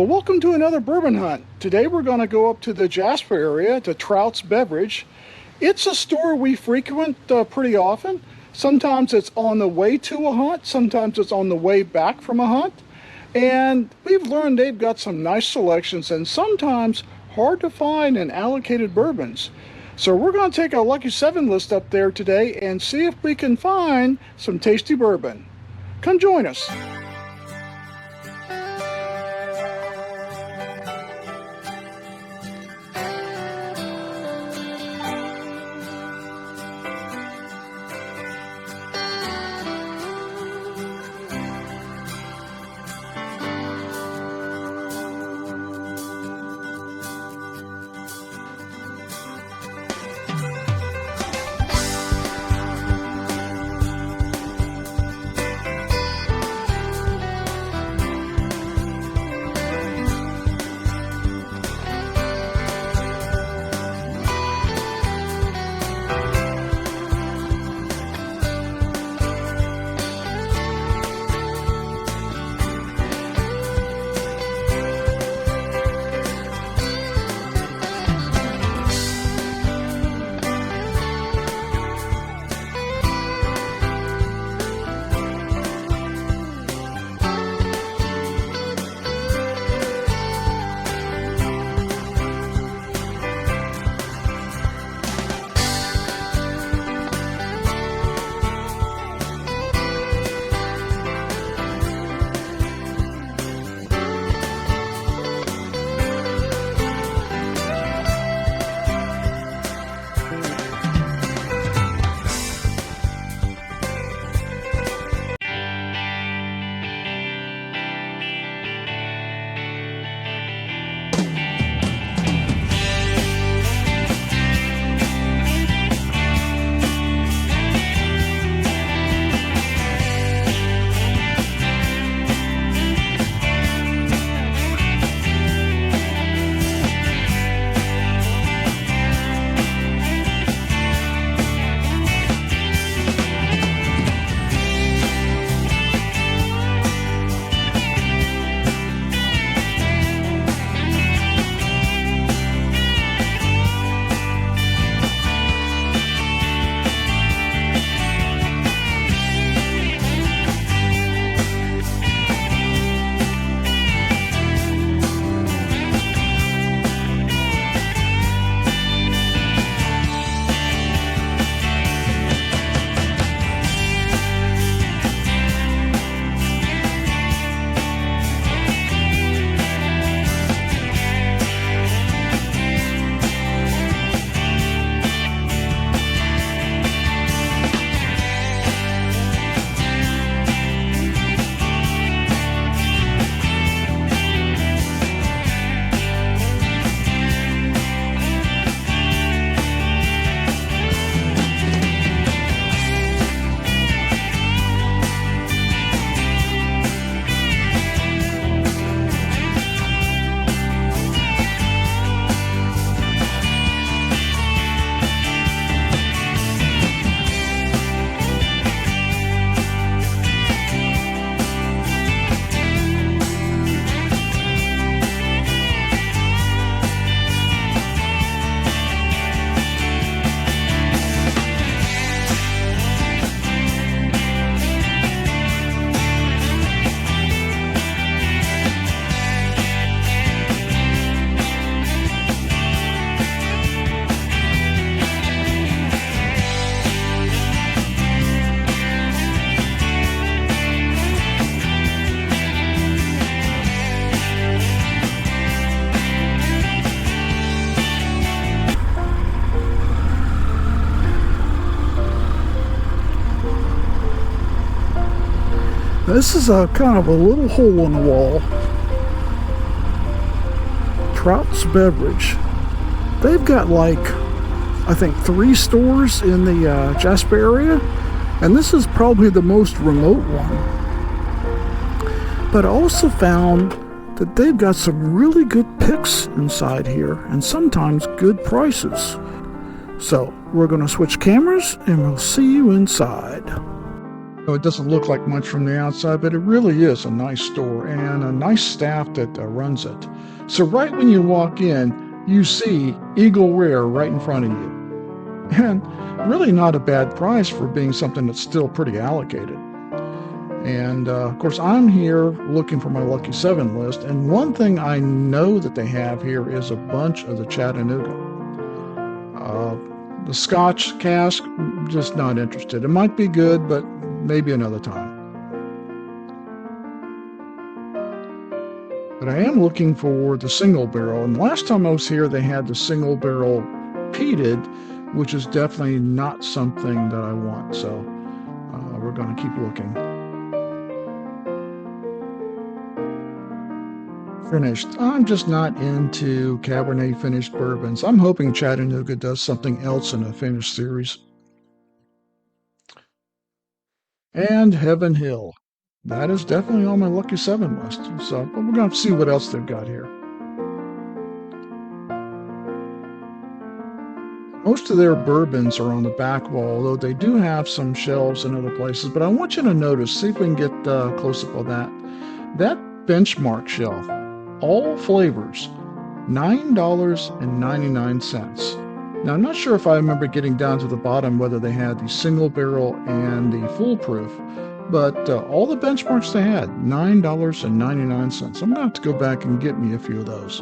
Well, welcome to another bourbon hunt. Today we're going to go up to the Jasper area to Trout's Beverage. It's a store we frequent pretty often. Sometimes it's on the way to a hunt, sometimes it's on the way back from a hunt. And we've learned they've got some nice selections and sometimes hard to find and allocated bourbons. So we're going to take our Lucky 7 list up there today and see if we can find some tasty bourbon. Come join us. This is a kind of a little hole in the wall. Trout's Beverage. They've got like, I think 3 stores in the Jasper area, and this is probably the most remote one. But I also found that they've got some really good picks inside here, and sometimes good prices. So we're going to switch cameras, and we'll see you inside. know, it doesn't look like much from the outside, but it really is a nice store and a nice staff that runs it. So right when you walk in, you see Eagle Rare right in front of you. And really not a bad price for being something that's still pretty allocated. And of course, I'm here looking for my Lucky 7 list. And one thing I know that they have here is a bunch of the Chattanooga. The Scotch cask, just not interested. It might be good, but maybe another time. But I am looking for the single barrel. And the last time I was here, they had the single barrel peated, which is definitely not something that I want. So we're going to keep looking. Finished. I'm just not into Cabernet finished bourbons. I'm hoping Chattanooga does something else in the finished series. And Heaven Hill. That is definitely on my Lucky 7 list. So but we're going to see what else they've got here. Most of their bourbons are on the back wall, although they do have some shelves in other places. But I want you to notice, see if we can get close up on that. That benchmark shelf, all flavors, $9.99. Now, I'm not sure if I remember getting down to the bottom whether they had the single barrel and the foolproof, but all the benchmarks they had, $9.99. I'm going to have to go back and get me a few of those.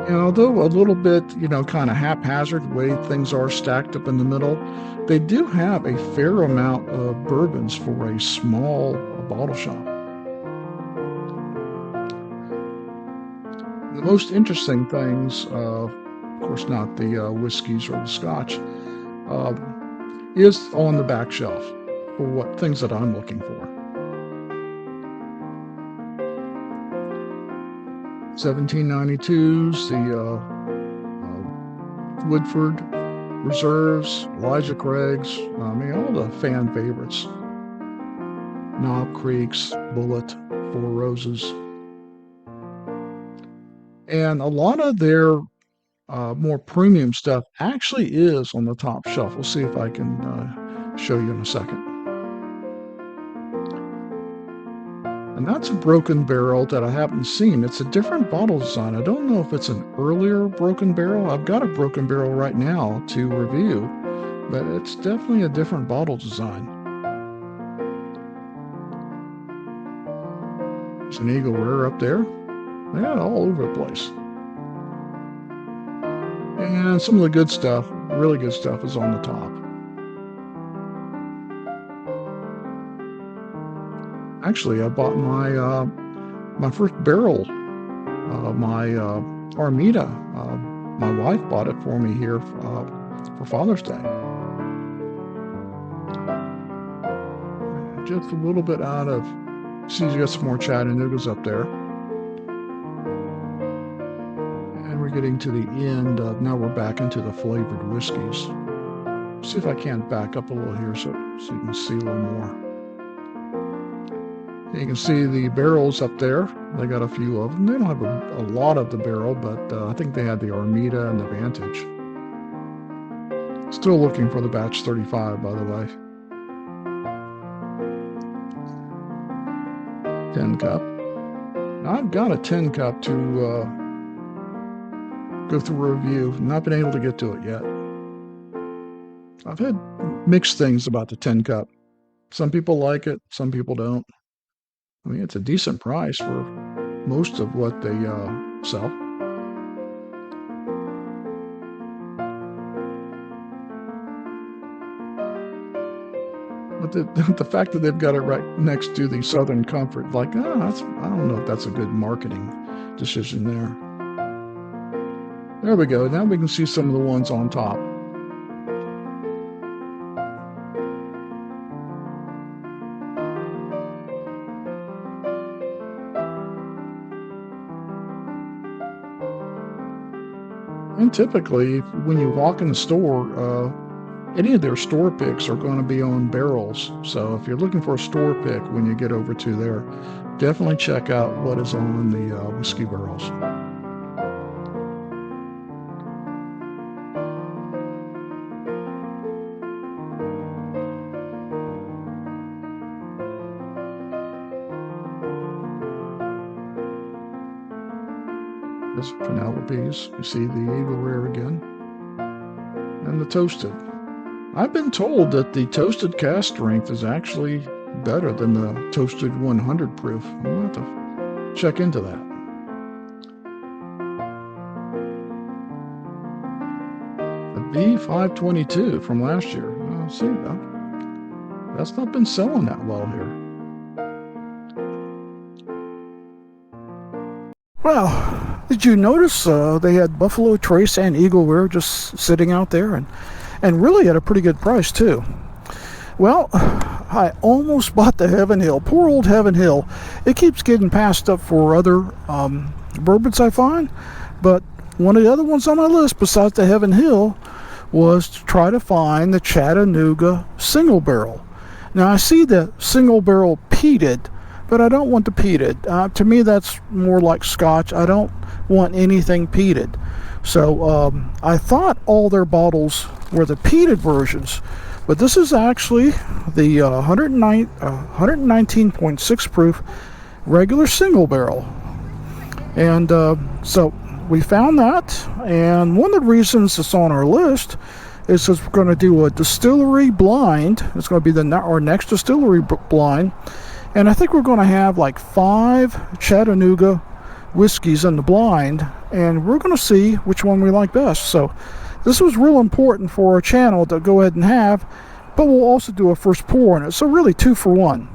And although a little bit, kind of haphazard way things are stacked up in the middle, they do have a fair amount of bourbons for a small bottle shop. The most interesting things, of course not the whiskeys or the scotch, is on the back shelf for what things that I'm looking for. 1792s, the Woodford Reserves, Elijah Craig's, all the fan favorites. Knob Creeks, Bullet, Four Roses. And a lot of their more premium stuff actually is on the top shelf. We'll see if I can show you in a second. And that's a broken barrel that I haven't seen. It's a different bottle design. I don't know if it's an earlier broken barrel. I've got a broken barrel right now to review, but it's definitely a different bottle design. There's an Eagle Rare up there. Yeah, all over the place. And some of the good stuff, really good stuff, is on the top. Actually, I bought my first barrel, my Armida. My wife bought it for me here for Father's Day. Just a little bit out of, see, you got some more Chattanoogas up there. And we're getting to the end. Now we're back into the flavored whiskeys. See if I can't back up a little here so you can see a little more. You can see the barrels up there. They got a few of them. They don't have a lot of the barrel, but I think they had the Armida and the Vantage. Still looking for the batch 35, by the way. 10 cup. Now, I've got a 10 cup to go through a review. Not been able to get to it yet. I've had mixed things about the 10 cup. Some people like it, some people don't. I mean, it's a decent price for most of what they sell. But the fact that they've got it right next to the Southern Comfort, like, I don't know if that's a good marketing decision there. There we go. Now we can see some of the ones on top. And typically, when you walk in the store, any of their store picks are going to be on barrels. So if you're looking for a store pick when you get over to there, definitely check out what is on the whiskey barrels. This Penelope's, you see the Eagle Rare again, and the Toasted. I've been told that the Toasted cast strength is actually better than the Toasted 100 proof. I'm going to have to check into that. The B522 from last year. See, that's not been selling that well here. Well, did you notice they had Buffalo Trace and Eagle Rare just sitting out there, and really at a pretty good price too? Well, I almost bought the Heaven Hill. Poor old Heaven Hill. It keeps getting passed up for other bourbons I find, but one of the other ones on my list besides the Heaven Hill was to try to find the Chattanooga single barrel. Now I see the single barrel peated, but I don't want the peated. To me, that's more like Scotch. I don't want anything peated. So I thought all their bottles were the peated versions, but this is actually the 119.6 proof regular single barrel. And so we found that, and one of the reasons it's on our list is because we're going to do a distillery blind. It's going to be our next distillery blind. And I think we're going to have like 5 Chattanooga whiskeys in the blind, and we're going to see which one we like best. So this was real important for our channel to go ahead and have, but we'll also do a first pour on it. So really 2 for 1.